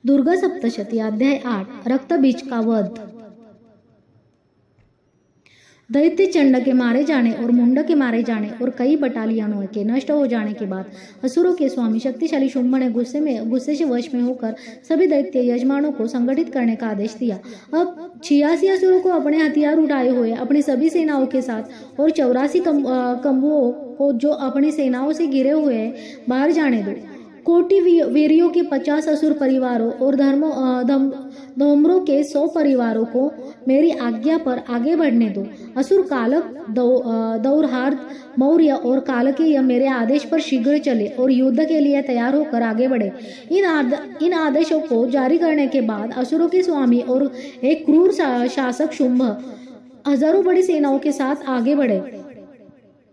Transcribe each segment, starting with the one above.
दुर्गा सप्तशती अध्याय 8 रक्तबीज का वध। दैत्य चंड के मारे जाने और मुंड के मारे जाने और कई बटालियनों के नष्ट हो जाने के बाद असुरों के स्वामी शक्तिशाली शुंभ ने गुस्से से वश में होकर सभी दैत्य यजमानों को संगठित करने का आदेश दिया। अब 86 असुरों को अपने हथियार उठाए हुए अपनी सभी सेनाओं के साथ और 84 कंबुओं को जो अपनी सेनाओं से घिरे हुए हैं बाहर जाने दो। कोटि वीरियों के 50 असुर परिवारों और धर्मों के 100 परिवारों को मेरी आज्ञा पर आगे बढ़ने दो। असुर कालक, दौर्हार्द, मौर्य और कालकेय मेरे आदेश पर शीघ्र चले और युद्ध के लिए तैयार होकर आगे बढ़े। इन आदेशों को जारी करने के बाद असुरों के स्वामी और एक क्रूर शासक शुंभ हजारों बड़ी सेनाओं के साथ आगे बढ़े।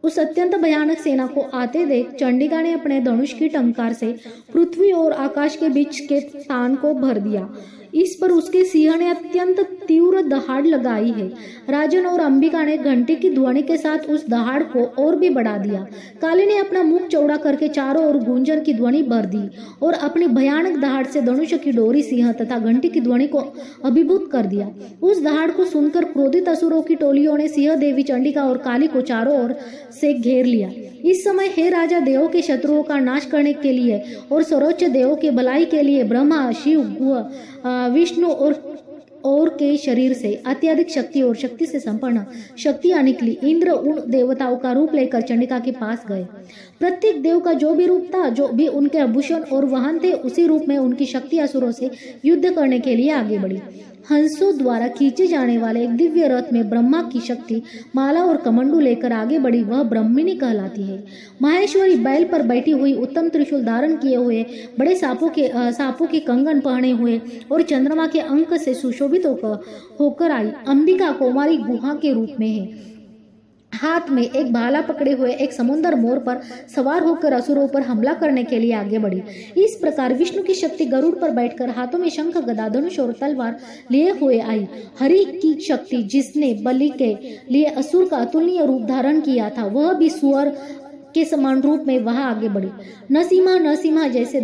उस अत्यंत भयानक सेना को आते देख चंडिका ने अपने धनुष की टंकार से पृथ्वी और आकाश के बीच के स्थान को भर दिया। इस पर उसके सिंह ने अत्यंत तीव्र दहाड़ लगाई है। राजन और अंबिका ने घंटे की ध्वनि के साथ उस दहाड़ को और भी बढ़ा दिया। काली ने अपना मुख चौड़ा करके चारों ओर गूंजन की ध्वनि भर दी और अपनी भयानक दहाड़ से धनुष की डोरी, सिंह तथा घंटी की ध्वनि को अभिभूत कर दिया। उस दहाड़ को सुनकर क्रोधित असुरों की टोलियों ने सिंह, देवी चंडिका और काली को चारों ओर से घेर लिया। इस समय हे राजा, देवों के शत्रुओं का नाश करने के लिए और सर्वोच्च देवों के भलाई के लिए ब्रह्मा, शिव, विष्णु और के शरीर से अत्यधिक शक्ति और शक्ति से संपन्न शक्तियां निकली। इंद्र उन देवताओं का रूप लेकर चंडिका के पास गए। प्रत्येक देव का जो भी रूप था, जो भी उनके आभूषण और वाहन थे, उसी रूप में उनकी शक्ति असुरों से युद्ध करने के लिए आगे बढ़ी। हंसों द्वारा खींचे जाने वाले एक दिव्य रथ में ब्रह्मा की शक्ति माला और कमंडू लेकर आगे बढ़ी। वह ब्रह्मिणी कहलाती है। माहेश्वरी बैल पर बैठी हुई, उत्तम त्रिशूल धारण किए हुए, बड़े सांपों के कंगन पहने हुए और चंद्रमा के अंक से सुशोभित होकर आई। अंबिका कौमारी गुहा के रूप में है। हाथ में एक भाला पकड़े हुए एक समुद्र मोर पर सवार होकर असुरों पर हमला करने के लिए आगे बढ़ी। इस प्रकार विष्णु की शक्ति गरुड़ पर बैठकर हाथों में शंख, गदा, धनुष और तलवार लिए हुए आई। हरि की शक्ति, जिसने बलि के लिए असुर का अतुलनीय रूप धारण किया था, वह भी सुअर के समान रूप में वहां आगे बढ़ी। नरसिम्हा जैसे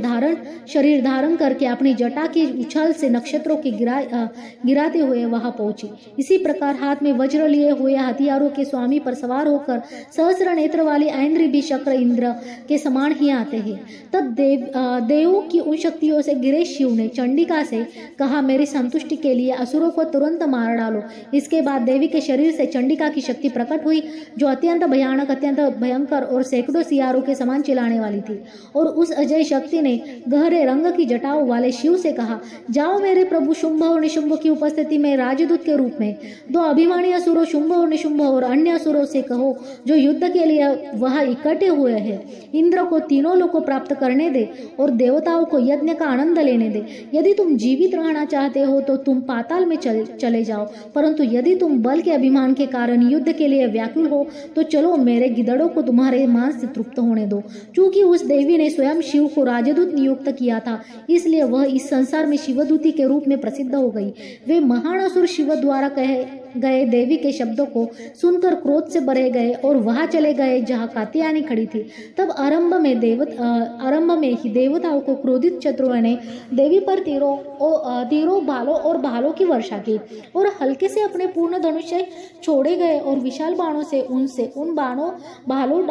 शरीर धारण करके अपनी जटा के उछाल से नक्षत्रों के गिराते हुए वहां पहुंची। इसी प्रकार हाथ में वज्र लिए हुए हथियारों के स्वामी पर सवार होकर सहस्र नेत्र वाली ऐन्द्री भी चक्र इंद्र के समान ही आते हैं। तब देवों की उन शक्तियों से घिरे शिव ने चंडिका से कहा, मेरी संतुष्टि के लिए असुरों को तुरंत मार डालो। इसके बाद देवी के शरीर से चंडिका की शक्ति प्रकट हुई, जो अत्यंत भयानक, अत्यंत भयंकर और सैकड़ों सियारों के समान चिल्लाने वाली थी। और उस अजय शक्ति ने गहरे रंग की जटाओं वाले शिव से कहा, जाओ मेरे प्रभु शुंभ और निशुंभ की उपस्थिति में राजदूत के रूप में 2 अभिमानी असुरों शुंभ और निशुंभ और अन्य असुरों से कहो, जो युद्ध के लिए वहां इकट्ठे हुए हैं, इंद्र को तीनों लोग को प्राप्त करने दे और देवताओं को यज्ञ का आनंद लेने दे। यदि तुम जीवित रहना चाहते हो तो तुम पाताल में चले जाओ, परंतु यदि तुम बल के अभिमान के कारण युद्ध के लिए व्याकुल हो तो चलो, मेरे गिदड़ों को तुम्हारे मांस से तृप्त होने दो। क्योंकि उस देवी ने स्वयं शिव को राजदूत नियुक्त किया था, इसलिए वह इस संसार में शिवदूती के रूप में प्रसिद्ध हो गई। वे महान असुर शिव द्वारा कहे गए देवी के शब्दों को सुनकर क्रोध से भरे गए और वहां चले गए जहां कात्यायनी खड़ी थी। तब आरंभ में ही देवताओं को क्रोधित शत्रुओं ने देवी पर तीरों, भालों और भालों की वर्षा की और हल्के से अपने पूर्ण धनुष से छोड़े गए और विशाल बाणों से उन भालों,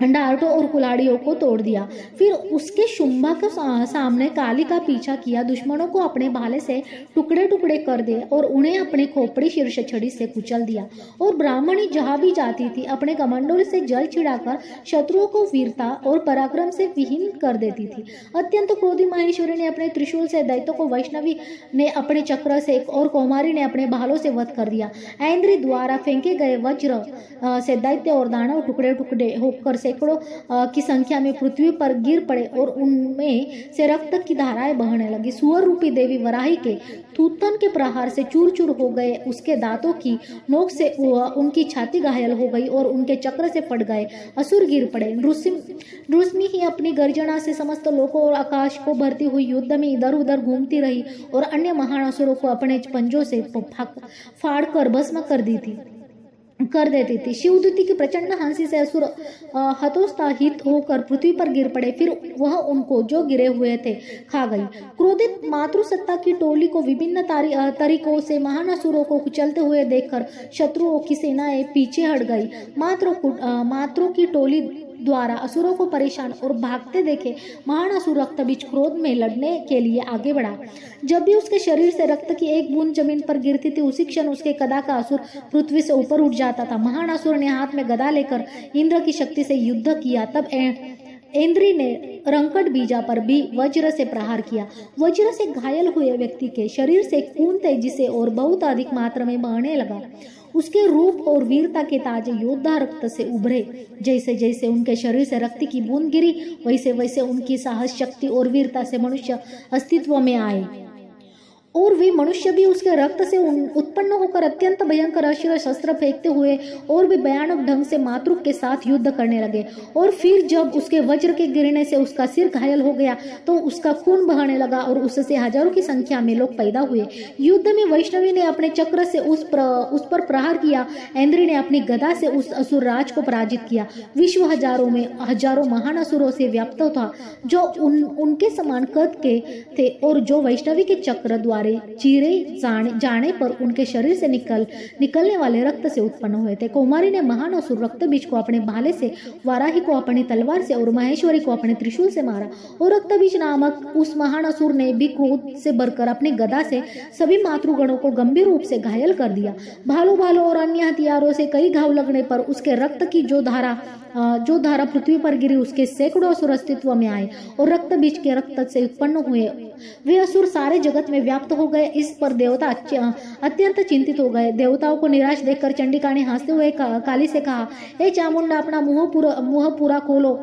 डांटों और कुल्हाड़ियों को तोड़ दिया। फिर उसके शुंभा के सामने काली का पीछा किया, दुश्मनों को अपने भाले से टुकड़े टुकड़े कर दिए और उन्हें अपने खोपड़ी शीर्ष छड़ी से कुचल दिया। और ब्राह्मणी जहां भी जाती थी, अपने कमंडल से जल छिड़ाकर शत्रुओं को वीरता और पराक्रम से विहीन कर देती थी। अत्यंत क्रोधी माहेश्वरी ने अपने त्रिशूल से दैत्यों को, वैष्णवी ने अपने चक्र से और कौमारी ने अपने भालों से वध कर दिया। ऐन्द्री द्वारा फेंके गए वज्र से दैत्य और दानव टुकड़े टुकड़े होकर सैकड़ों की संख्या में पृथ्वी पर गिर पड़े और उनमें से रक्त की धाराएं बहने लगी। सुअर रूपी देवी वराही के थूथन के प्रहार से चूर चूर हो गए। उसके दांतों की नोक से उनकी छाती घायल हो गई और उनके चक्र से फट गए। असुर गिर पड़े। नृसिम्ही ही अपनी गर्जना से समस्त लोकों और आकाश को भरती हुई युद्ध में इधर उधर घूमती रही और अन्य महान असुरों को अपने पंजों से फाड़ कर भस्म कर दी थी। कर देती थी। शिवदूती की प्रचंड हंसी से असुर हतोत्साहित होकर पृथ्वी पर गिर पड़े। फिर वह उनको जो गिरे हुए थे खा गई। क्रोधित मातृसत्ता की टोली को विभिन्न तरीकों से महान असुरों को कुचलते हुए देखकर शत्रुओं की सेनाएं पीछे हट गई। मात्रों की टोली द्वारा असुरों को परेशान और भागते देखे महान असुर रक्तबीज क्रोध में लड़ने के लिए आगे बढ़ा। जब भी उसके शरीर से रक्त की एक बूंद जमीन पर गिरती थी, उसी क्षण उसके गदा का असुर पृथ्वी से ऊपर उठ जाता था। महान असुर ने हाथ में गदा लेकर इंद्र की शक्ति से युद्ध किया। तब इंद्री ने रंकट बीजा पर भी वज्र से प्रहार किया। वज्र से घायल हुए व्यक्ति के शरीर से खून तेजी से और बहुत अधिक मात्रा में बहने लगा। उसके रूप और वीरता के ताजे योद्धा रक्त से उभरे। जैसे जैसे उनके शरीर से रक्त की बूंद गिरी, वैसे वैसे उनकी साहस, शक्ति और वीरता से मनुष्य अस्तित्व में आए और वे मनुष्य भी उसके रक्त से उत्पन्न होकर अत्यंत भयंकर अस्त्र शस्त्र फेंकते हुए और भी भयानक ढंग से मातृ के साथ युद्ध करने लगे। और फिर जब उसके वज्र के गिरने से उसका सिर घायल हो गया तो उसका खून बहने लगा और उससे हजारों की संख्या में लोग पैदा हुए। युद्ध में वैष्णवी ने अपने चक्र से उस पर प्रहार किया। इंद्री ने अपनी गदा से उस असुर राज को पराजित किया। विश्व हजारों महान असुरों से व्याप्त था जो उनके समान कद के थे और जो वैष्णवी के चक्र द्वारा चीरे जाने पर उनके शरीर से निकलने वाले रक्त से उत्पन्न हुए थे। कौमारी ने महान असुर रक्तबीज को अपने भाले से, वाराही को अपनी तलवार से और महेश्वरी को अपने त्रिशूल से मारा। और रक्तबीज नामक उस महान असुर ने भी क्रोध से भरकर अपनी गदा से सभी मातृगणों को गंभीर रूप से घायल कर दिया। भालों और अन्य हथियारों से कई घाव लगने पर उसके रक्त की जो धारा पृथ्वी पर गिरी, उसके सैकड़ों असुर अस्तित्व में आए और रक्तबीज के रक्त से उत्पन्न हुए वे असुर सारे जगत में व्याप्त हो गए। इस पर देवता अत्यंत चिंतित हो गए। देवताओं को निराश देखकर चंडिका ने हंसते हुए काली से कहा, हे चामुंडा, अपना मुंह पूरा खोलो।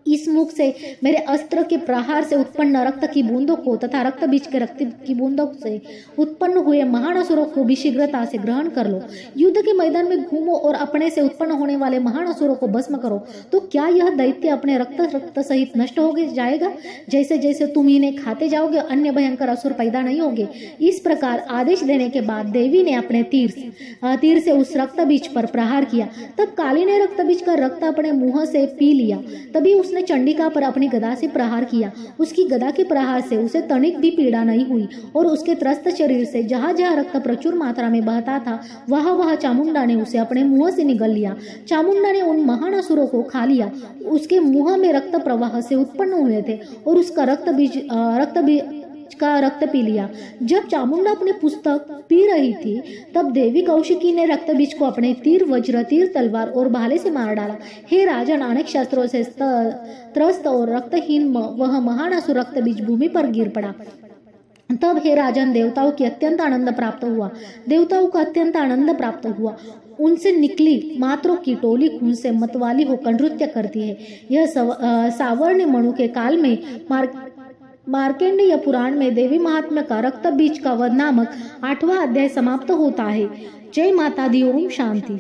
इस मुख से मेरे अस्त्र के प्रहार से उत्पन्न रक्त की बूंदों को तथा रक्त बीज के रक्त की बूंदों से उत्पन्न हुए महान असुरों को भी शीघ्रता से ग्रहण कर लो। युद्ध के मैदान में घूमो और अपने से उत्पन्न होने वाले महान असुरों को भस्म करो। तो क्या यह दैत्य अपने रक्त सहित नष्ट हो जाएगा? जैसे जैसे तुम इन्हें खाते जाओगे, अन्य भयंकर असुर पैदा नहीं होंगे। इस प्रकार आदेश देने के बाद देवी ने अपने तीर से उस रक्त बीज पर प्रहार किया। तब काली ने रक्त बीज का रक्त अपने मुंह से पी लिया। तभी उसने चंडिका पर अपनी गदा से प्रहार किया। उसकी गदा के प्रहार से उसे तनिक भी पीड़ा नहीं हुई और उसके त्रस्त शरीर से जहां जहां रक्त प्रचुर मात्रा में बहता था, वहां चामुंडा ने उसे अपने मुंह से निगल लिया। चामुंडा ने उन महान असुरों को खा लिया। उसके मुंह में रक्त प्रवाह से उत्पन्न हुए थे और उसका रक्त पी लिया। जब चामुंडा अपनी पुस्तक पी रही थी, तब देवी कौशिकी ने रक्तबीज को अपने तीर, वज्र, तीर, तलवार और भाले से मार डाला। हे राजन, अनेक शस्त्रों से त्रस्त और रक्तहीन वह महान असुर रक्तबीज भूमि पर गिर पड़ा। तब हे राजन, देवताओं को अत्यंत आनंद प्राप्त हुआ। उनसे निकली मात्रों की टोली खून से मतवाली होकर नृत्य करती है। यह सावर्ण मनु के काल में मार्कंडेय पुराण में देवी महात्म्य का रक्त बीज का वध नामक 8वां अध्याय समाप्त होता है। जय माता दी, ओम शांति।